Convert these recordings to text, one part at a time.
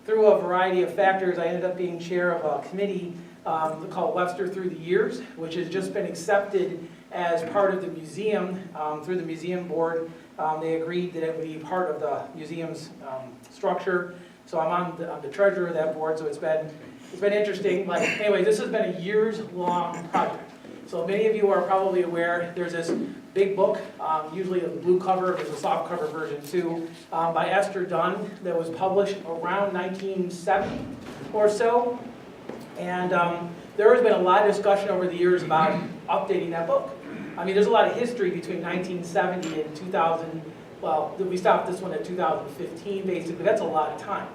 Through a variety of factors, I ended up being chair of a committee called Webster Through the Years, which has just been accepted as part of the museum through the museum board. They agreed that it would be part of the museum's structure. So I'm on the treasurer of that board, so it's been interesting. But anyway, this has been a years-long project. So many of you are probably aware there's this big book, usually a blue cover, there's a soft cover version too, by Esther Dunn that was published around 1970 or so. And there has been a lot of discussion over the years about updating that book. I mean, there's a lot of history between 1970 and 2000. Well, we stopped this one at 2015, basically. That's a lot of time.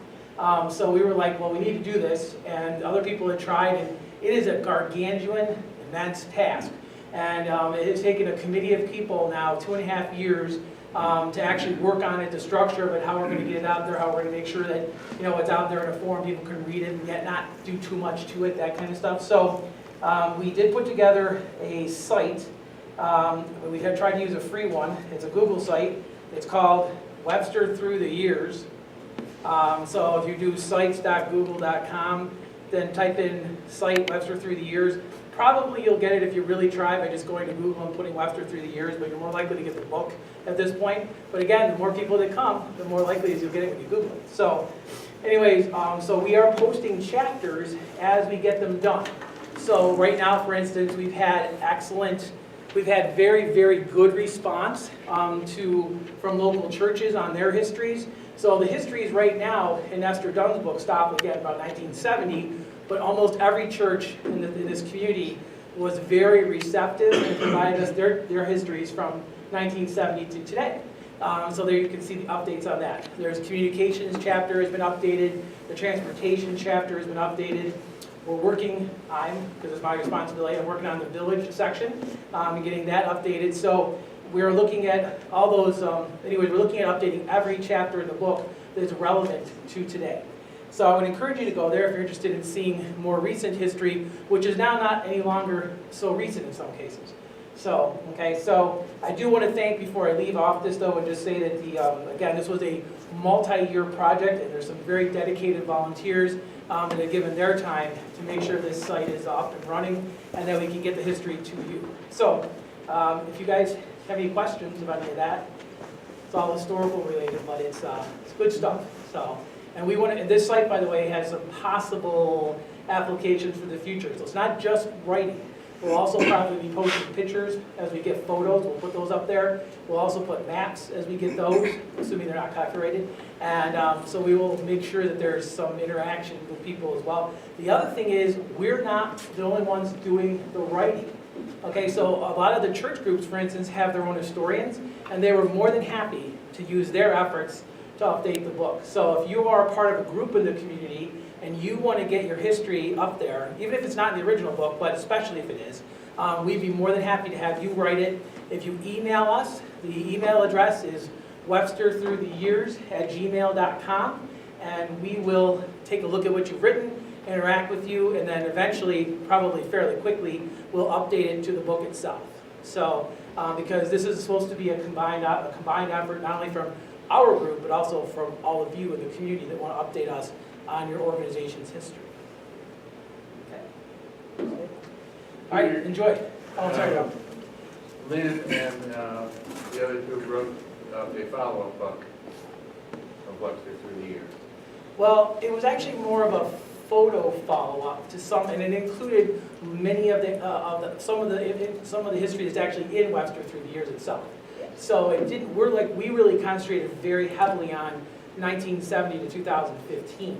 So we were like, well, we need to do this. And other people had tried, and it is a gargantuan, immense task. And it has taken a committee of people now 2.5 years to actually work on it, the structure of it, how we're going to get it out there, how we're going to make sure that it's out there in a form people can read it and yet not do too much to it, that kind of stuff. So we did put together a site. We had tried to use a free one. It's a Google site. It's called Webster Through the Years. So if you do sites.google.com, then type in site Webster Through the Years. Probably you'll get it if you really try by just going to Google and putting Webster Through the Years, but you're more likely to get the book at this point. But again, the more people that come, the more likely is you'll get it when you Google it. So anyways, so we are posting chapters as we get them done. So right now, for instance, we've had very, very good response from local churches on their histories. So the histories right now in Esther Dunn's book stop again about 1970, but almost every church in this community was very receptive and provided us their histories from 1970 to today. So there you can see the updates on that. There's communications chapter has been updated, the transportation chapter has been updated. We're working because it's my responsibility, I'm working on the village section and getting that updated. So we're looking at all those, anyways, we're looking at updating every chapter in the book that's relevant to today. So I would encourage you to go there if you're interested in seeing more recent history, which is now not any longer so recent in some cases. So, okay, so I do want to thank, before I leave off this though, and just say that again, this was a multi-year project, and there's some very dedicated volunteers that have given their time to make sure this site is up and running, and that we can get the history to you. So, if you guys have any questions about any of that, it's all historical related, but it's good stuff. So, and we want to. And this site, by the way, has some possible applications for the future. So it's not just writing. We'll also probably be posting pictures as we get photos. We'll put those up there. We'll also put maps as we get those, assuming they're not copyrighted. And so we will make sure that there's some interaction with people as well. The other thing is, we're not the only ones doing the writing. Okay, so a lot of the church groups, for instance, have their own historians, and they were more than happy to use their efforts to update the book. So if you are a part of a group in the community and you want to get your history up there, even if it's not in the original book, but especially if it is, we'd be more than happy to have you write it. If you email us, the email address is websterthroughtheyears@gmail.com, and we will take a look at what you've written, interact with you, and then eventually, probably fairly quickly, we'll update it to the book itself. So, because this is supposed to be a combined effort, not only from our group, but also from all of you in the community that want to update us on your organization's history. Okay. All right, enjoy. Oh, sorry, Rob. Lynn and the other two wrote a follow-up book of Webster Through the Years. Well, it was actually more of a photo follow-up to some, and it included many of some of the history that's actually in Webster Through the Years itself. So it didn't. We really concentrated very heavily on 1970 to 2015. Okay.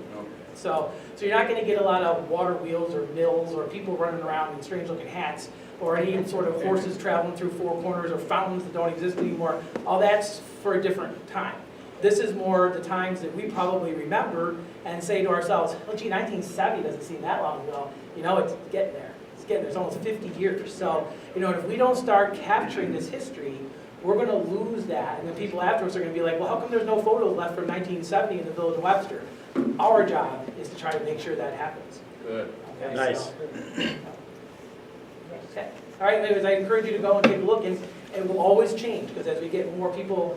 So you're not going to get a lot of water wheels or mills or people running around in strange-looking hats or any sort of horses traveling through four corners or fountains that don't exist anymore. All that's for a different time. This is more the times that we probably remember and say to ourselves, oh gee, 1970 doesn't seem that long ago. It's getting there. It's getting there. It's almost 50 years. So, if we don't start capturing this history, we're going to lose that. And then people afterwards are going to be like, well, how come there's no photos left from 1970 in the Village of Webster? Our job is to try to make sure that happens. Good. Okay, Nice. So, okay. All right, anyways, I encourage you to go and take a look. And it will always change, because as we get more people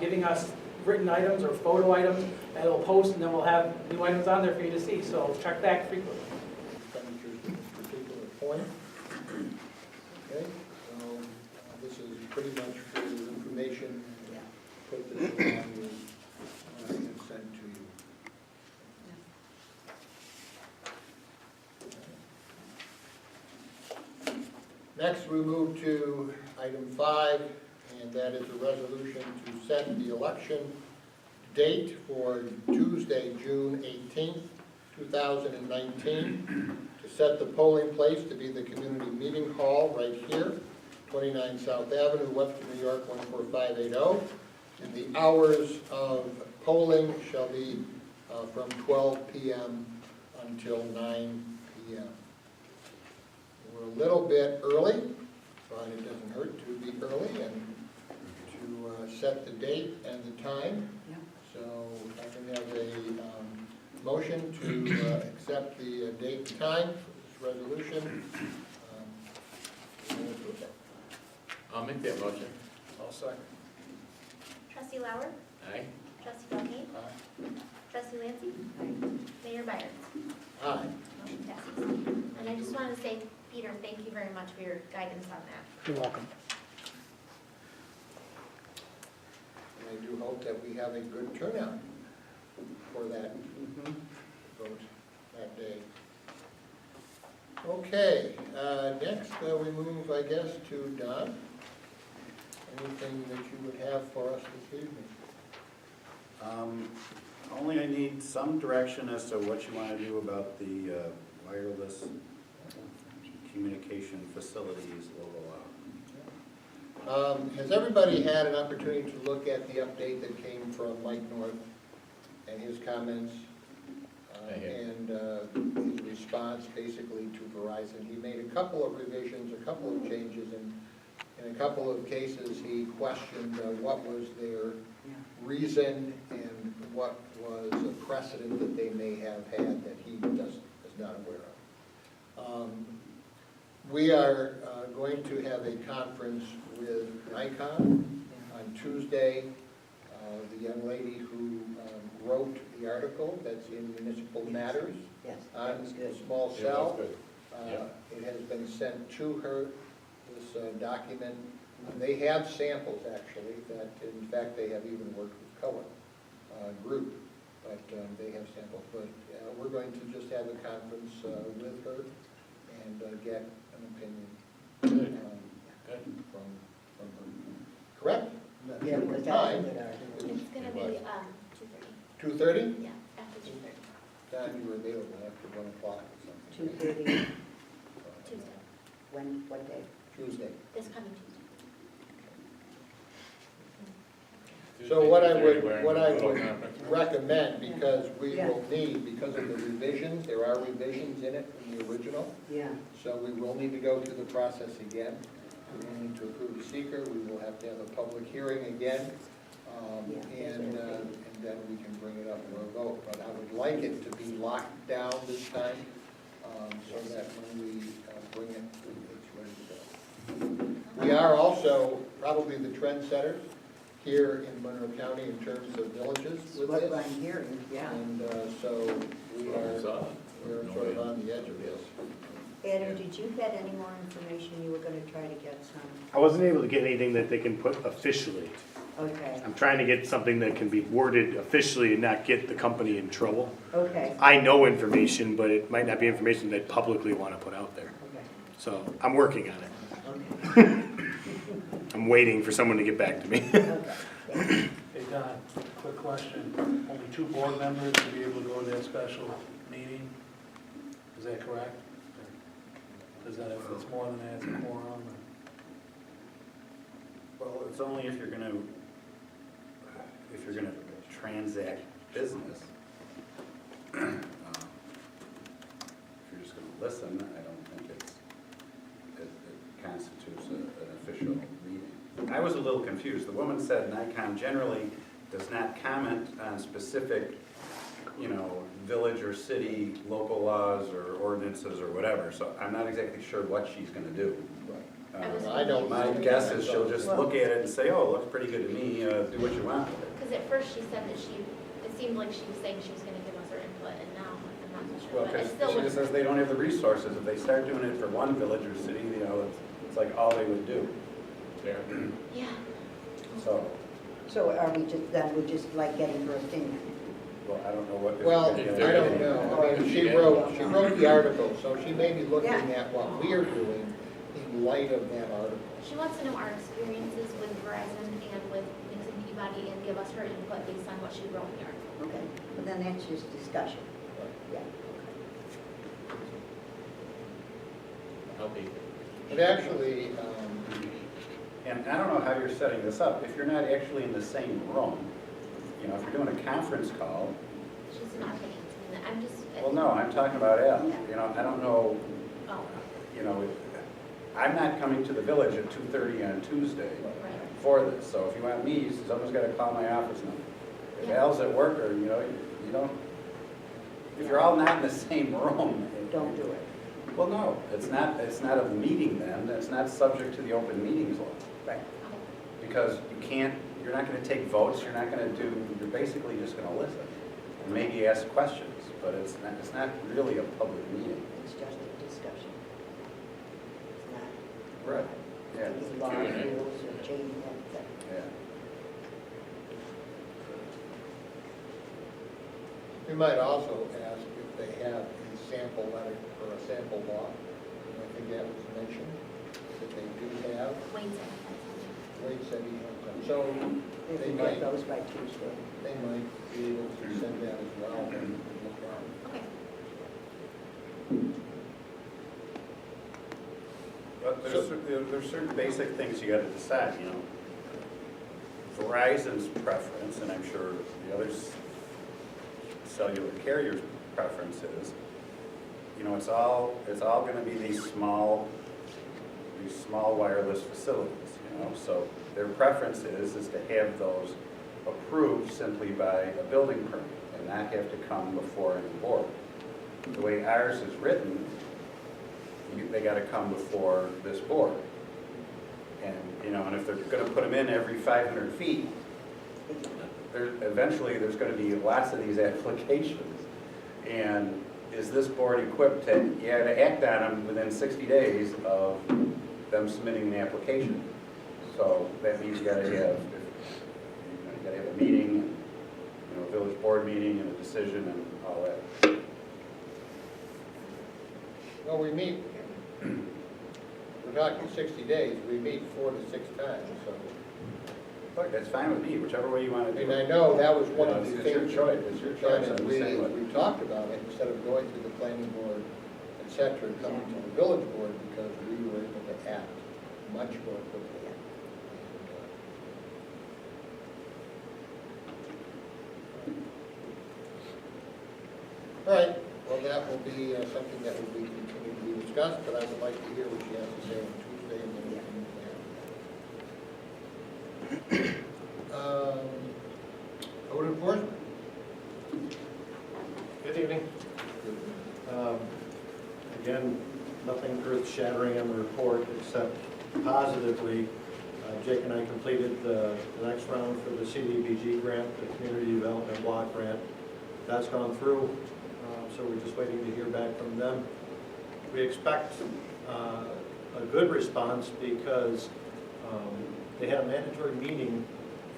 giving us written items or photo items, and it'll post, and then we'll have new items on there for you to see, so check back frequently. Expenditures at this particular point. Okay, so this is pretty much for your information. Put this on your, and sent to you. Next, we move to item 5, and that is a resolution to set the election date for Tuesday, June 18th, 2019, to set the polling place to be the community meeting hall right here, 29 South Avenue, Webster, New York, 14580. And the hours of polling shall be from 12 p.m. until 9 p.m. We're a little bit early, but it doesn't hurt to be early and to set the date and the time. Yeah. So I can have a motion to accept the date and time for this resolution. I'll make that motion. I'll second. Trustee Lauer, Aye. Trustee Belknap, Aye. Trustee Lancy, Mayor Byers. Aye. Motion passes. And I just want to say, Peter, thank you very much for your guidance on that. You're welcome. And I do hope that we have a good turnout for that vote that day. Okay, next we move, I guess, to Don. Anything that you would have for us this evening? Only I need some direction as to what you want to do about the wireless communication facilities logo law. Has everybody had an opportunity to look at the update that came from Mike North and his comments? I have. And his response basically to Verizon. He made a couple of revisions, a couple of changes, and in a couple of cases he questioned what was their reason and what was a precedent that they may have had that he is not aware of. We are going to have a conference with Nikon on Tuesday. The young lady who wrote the article that's in Municipal Matters Yes, on that was good. small Yeah, that's cell. good. It has been sent to her, this document. They have samples, actually, that in fact they have even worked with Cohen Group, but they have samples. But we're going to just have a conference with her and get an opinion Good. Good. from her. Correct? Not Yeah, sure because what that's a time. good argument. It's going to be 2:30. 2:30? Yeah, after 2:30. Time you were available after 1 o'clock or something. 2:30, Tuesday, what day? Tuesday. this coming Tuesday. So what I would Conference. recommend, because we Yeah. will need, because of the revisions, there are revisions in it from the original, Yeah, so we will need to go through the process again. We will need to approve the seeker, we will have to have a public hearing again, Yeah. and then we can bring it up for a vote. But I would like it to be locked down this time, so that when we bring it, it's ready to go. We are also probably the trendsetters here in Monroe County in terms of villages with what this. I'm hearing, yeah. And so we're sort of on the edge of this. Adam, did you get any more information? You were gonna try to get some, I wasn't able to get anything that they can put officially. okay, I'm trying to get something that can be worded officially and not get the company in trouble. okay, I know information, but it might not be information they publicly want to put out there. okay, So I'm working on it. okay, I'm waiting for someone to get back to me. okay. Hey Don, quick question. Only 2 board members to be able to go to that special meeting? Is that correct? Is that, if it's more than that, it's a quorum? Well, it's only if you're gonna transact business. If you're just gonna listen, I don't think it constitutes an official meeting. I was a little confused. The woman said Nikon generally does not comment on specific, village or city local laws or ordinances or whatever, so I'm not exactly sure what she's gonna do. I don't. My guess is she'll just look at it and say, oh, it looks pretty good to me, do what you want with it. Because at first she said that it seemed like she was saying she was gonna give us her input, and now I'm not so sure. Well, But I because still she would, just says they don't have the resources. If they start doing it for one village or city, you know, it's like all they would do. There. yeah. So, So are we just, then we just like getting her opinion? well, I don't know what. if Well, there's I any don't other- know, I mean, she wrote the article, so she may be looking at what we are doing in light of that article. She wants to know our experiences with Verizon and with Nixon Peabody and give us her input based on what she wrote in the article. Okay, but then that's just discussion. Yeah. I'll be. But actually, And I don't know how you're setting this up. If you're not actually in the same room, you know, if you're doing a conference call, She's not gonna answer that. I'm just. well, no, I'm talking about Al. You know, I don't know, Oh, you know, I'm not coming to the village at 2:30 on Tuesday right. for this. So if you want me, someone's got to call my office number. If Yeah. Al's at work or, you know, you don't, if you're all not in the same room. Don't do it. Well, no, it's not a meeting then. It's not subject to the open meetings law. Right. Okay. Because you're not going to take votes, you're basically just going to listen and maybe ask questions, but it's not really a public meeting. It's just a discussion. It's Right. not Yeah. taking law rules or changing anything. Yeah. we might also ask if they have a sample letter or a sample law. And I think that was mentioned, that they do have. Wayne said that. Wade said he has them. So If they we might, get those by Tuesday. they might be able to send that as well. And look around. Okay. But there's certain basic things you got to decide, you know. Verizon's preference, and I'm sure the other cellular carriers' preference is, you know, it's all going to be these small wireless facilities, you know. So their preference is to have those approved simply by a building permit and not have to come before any board. The way ours is written, they got to come before this board. And, you know, and if they're going to put them in every 500 feet, eventually there's going to be lots of these applications. And is this board equipped to act on them within 60 days of them submitting the application? So that means you got to have a meeting, you know, a village board meeting and a decision and all that. Well, we meet, we're talking 60 days, we meet 4 to 6 times, so. Look, that's fine with me, whichever way you want I to do mean, it. I know that was one You know, of the it's your things. choice. It's your choice. I'm the same way. We talked about it, instead of going through the planning board, et cetera, coming to the village board, because we were able to act much more quickly. All right, well, that will be something that will be continued to be discussed, but I would like to hear what she has to say on Tuesday, and then we can move on. Code enforcement. Good evening. Again, nothing earth-shattering in the report, except positively, Jake and I completed the next round for the CDBG grant, the Community Development Block Grant. That's gone through, so we're just waiting to hear back from them. We expect a good response because they had a mandatory meeting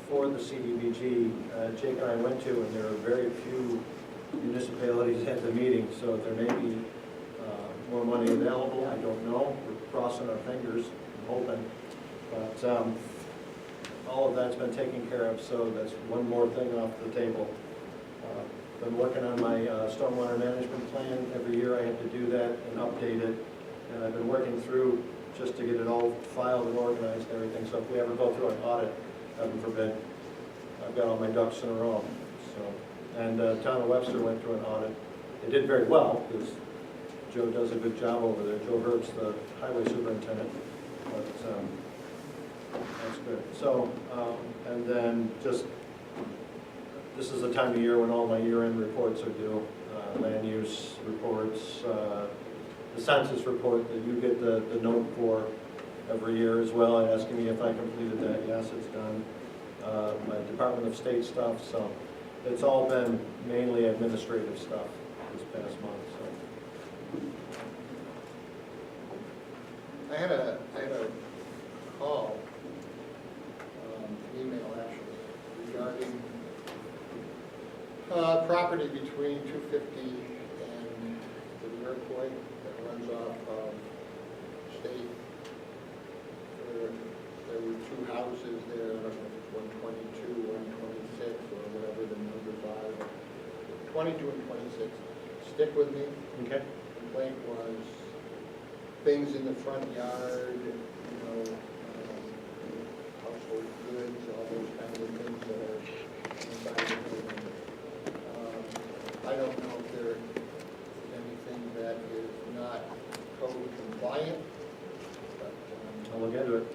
for the CDBG. Jake and I went to, and there are very few municipalities at the meeting, so there may be more money available. I don't know. We're crossing our fingers and hoping. But all of that's been taken care of, so that's one more thing off the table. Been working on my stormwater management plan. Every year I have to do that and update it. And I've been working through just to get it all filed and organized and everything. So if we ever go through an audit, heaven forbid, I've got all my ducks in a row. So, and town of Webster went through an audit. They did very well because Joe does a good job over there. Joe Herb's the highway superintendent. But that's good. So, and then just, this is the time of year when all my year-end reports are due. Land use reports, the census report that you get the note for every year as well, asking me if I completed that. Yes, it's done. Department of State stuff, so it's all been mainly administrative stuff this past month, so. I had a call, email actually, regarding property between 250 and the airport that runs off of State. There were two houses there, I don't know if it's 122, 126, or whatever the numbers are. 22 and 26. Stick with me. Okay. Complaint was things in the front yard, household goods, all those kinds of things that are inside the building. I don't know if there is anything that is not code compliant, but I'll look into it.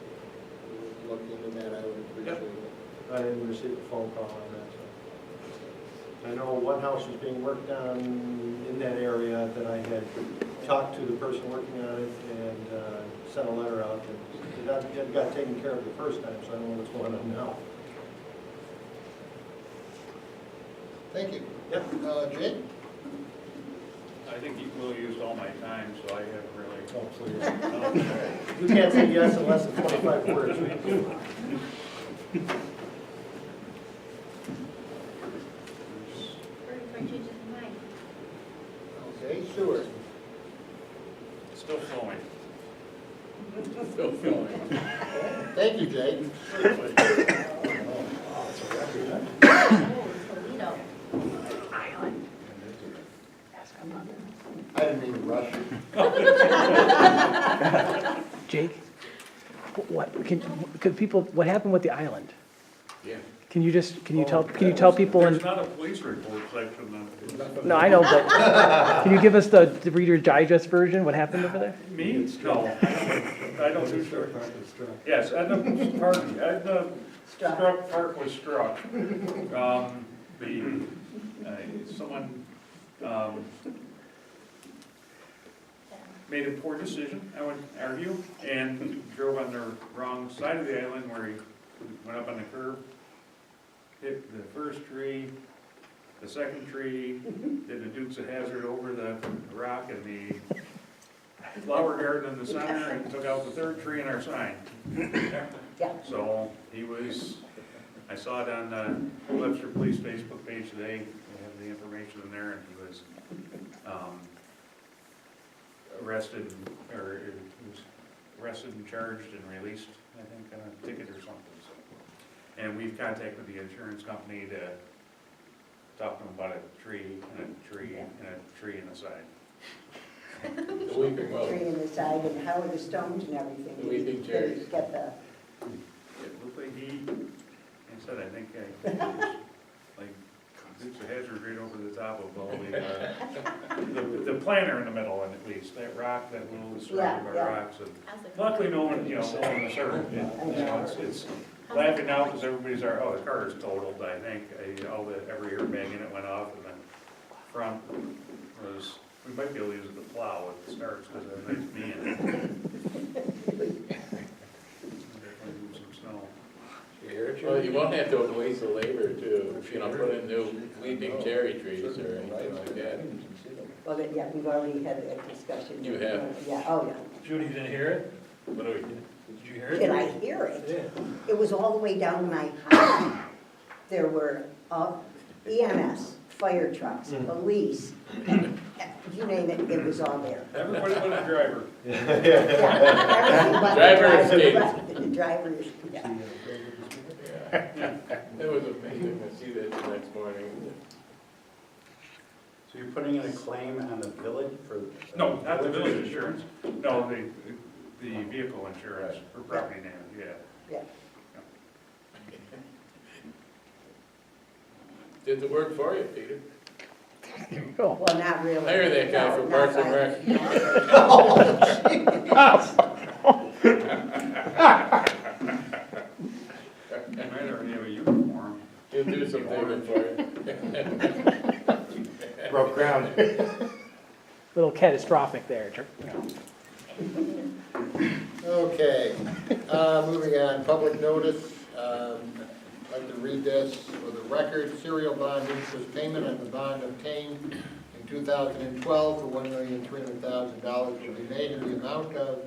look into that, I would appreciate it. I didn't receive a phone call on that, so. I know one house was being worked on in that area that I had talked to the person working on it and sent a letter out. It got taken care of the first time, so I don't know what's going on now. Thank you. Yep. Jake? I think you will use all my time, so I haven't really. Oh, please. You can't say yes in less than 25 words. changes in mind. Okay, Seward. Still flowing. Still filming. Thank you, Jake. Toledo. I didn't mean to rush you. Jake, what happened with the island? Yeah. Can you tell people There's not a police report section of no, I know, but can you give us the Reader's Digest version? What happened over there? Me? No, I don't do short. Yes, Edna Park was struck. Someone made a poor decision, I would argue, and drove on the wrong side of the island where he went up on the curb, hit the first tree, the second tree, did the Dukes of Hazzard over the rock and the flower garden in the center, and took out the third tree in our sign. Yeah. So he was, I saw it on the Webster Police Facebook page today, they have the information in there, and he was arrested and charged and released, I think, on a ticket or something. So. And we've contacted the insurance company to talk to them about a tree and a tree and a tree in the side. The weeping willow. Tree in the side and how are the stones and everything? The weeping cherries. Did he get the, It looked like he said, I think, like, Dukes of Hazzard right over the top of all the planter in the middle, and at least, that rock, that little surrounded by Yeah. rocks. And luckily, no one was hurt. It's laughing now because everybody's like, oh, the car is totaled, I think. Every airbag in it went off, and then front was, we might be able to use it to plow if it starts, because it has a nice knee in it. Definitely move some snow. Well, you won't have to waste the labor to, put in new weeping cherry trees or anything like that. well, yeah, we've already had a discussion. You have? Yeah, oh, yeah. Judy didn't hear it? What do we? Did you hear it? Did I hear it? Yeah. It was all the way down to my house. There were EMS, fire trucks, police, you name it, it was all there. Everybody but the driver. Yeah, everything but the Driver escaped. The driver, yeah. Yeah. It was amazing to see that the next morning. So you're putting in a claim on the village for? No, not the village insurance. No, the vehicle insurance for property damage, yeah. Yeah. Did the work for you, Peter? Oh, Well, not really. Hire that guy No, for not Parks and I might already have a uniform. He'll do some digging for you. Broke ground. little catastrophic there. Okay, moving on, public notice. I'd like to read this for the record. Serial bond interest payment on the bond obtained in 2012 for $1,300,000 will be made in the amount of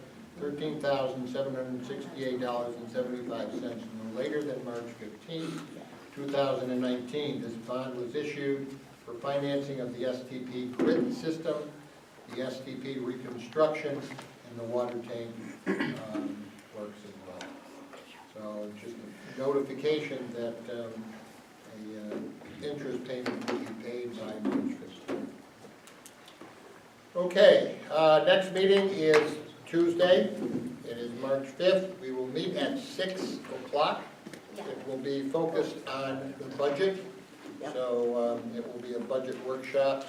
$13,768.75 no later than March 15, 2019. This bond was issued for financing of the STP grid system, the STP reconstruction, and the water tank works as well. So just a notification that interest payment will be paid by March 15th. Okay, next meeting is Tuesday. It is March 5th. We will meet at 6 o'clock. Yeah. It will be focused on the budget. So it will be a budget workshop.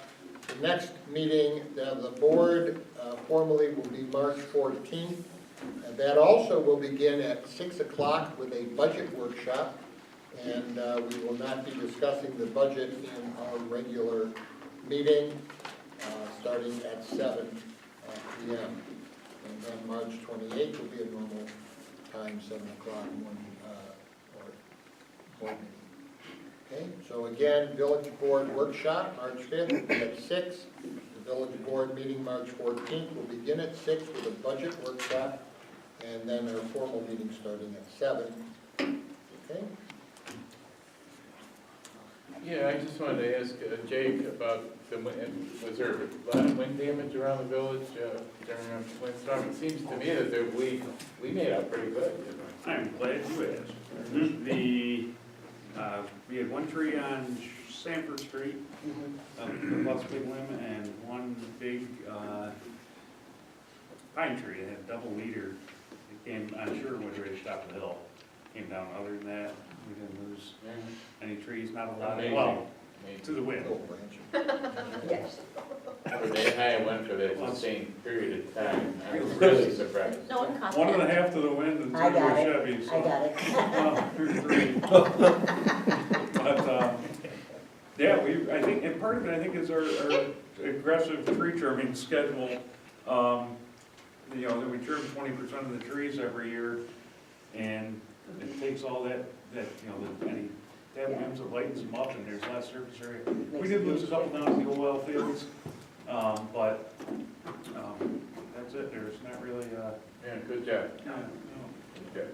The next meeting, the board formally will be March 14th. And that also will begin at 6 o'clock with a budget workshop. And we will not be discussing the budget in our regular meeting, starting at 7 p.m. And then March 28th will be a normal time, 7 o'clock morning, or board meeting. Okay, so again, Village Board workshop, March 5th at 6. The Village Board meeting, March 14th, will begin at 6 with a budget workshop, and then our formal meeting starting at 7. Okay? Yeah, I just wanted to ask Jake about was there a lot of wind damage around the village during a windstorm? It seems to me that we made out pretty good. I'm glad you asked. We had one tree on Sanford Street, a big limb, and one big pine tree that had a double leader. It came on Sherwood Ridge, top of the hill. Came down. Other than that, we didn't lose any trees, not a lot. Amazing. Well, to the wind. Yes. For the high wind for that sustained period of time, I was really surprised. No one caught One that. and a half to the wind and two I to a got it. Chevy. So. I got it. Here's three. But, yeah, I think, and part of it, I think, is our aggressive tree trimming schedule. That we trim 20% of the trees every year, and it takes all that any dab limbs, it lightens them up, and there's less surface area. We did lose a couple down at the old well fields, but that's it. There's not really. Yeah, good job. No. Good job.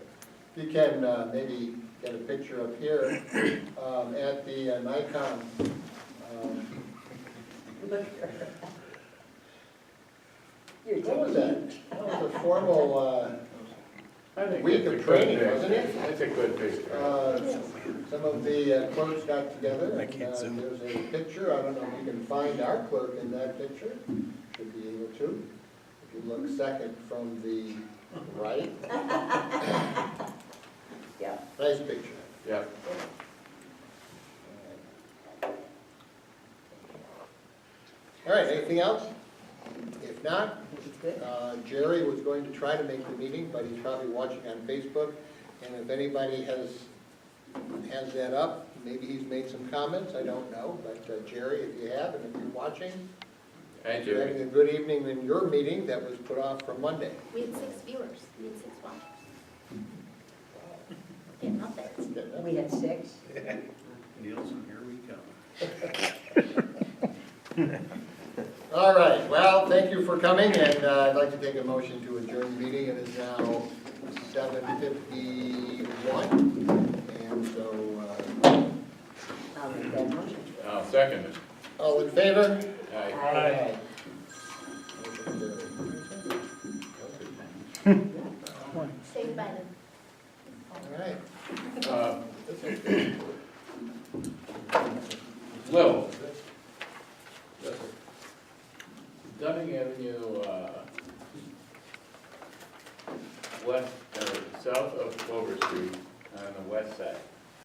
If you can maybe get a picture up here at the Nikon. What was that? That was a formal I think week it's a of good training, picture. wasn't it? It's a good picture. Some of the clerks got together, and there's a picture. I don't know if you can find our clerk in that picture. Should be able to. If you look second from the right. Yeah. Nice picture. Yeah. All right, anything else? If not, Good. Jerry was going to try to make the meeting, but he's probably watching on Facebook. And if anybody has that up, maybe he's made some comments, I don't know. But Jerry, if you have, and if you're watching, Thank you're you. having a good evening in your meeting that was put off for Monday. We had 6 viewers, we had 6 watchers. Getting up there. We had 6. Nielsen, here we come. All right, well, thank you for coming, and I'd like to take a motion to adjourn the meeting. It is now 7:51, and so, I'll make that motion. I'll second it. all in favor? Aye. Aye. Saved by them. All right. Will, Dunning Avenue, west, or south of Clover Street on the west side.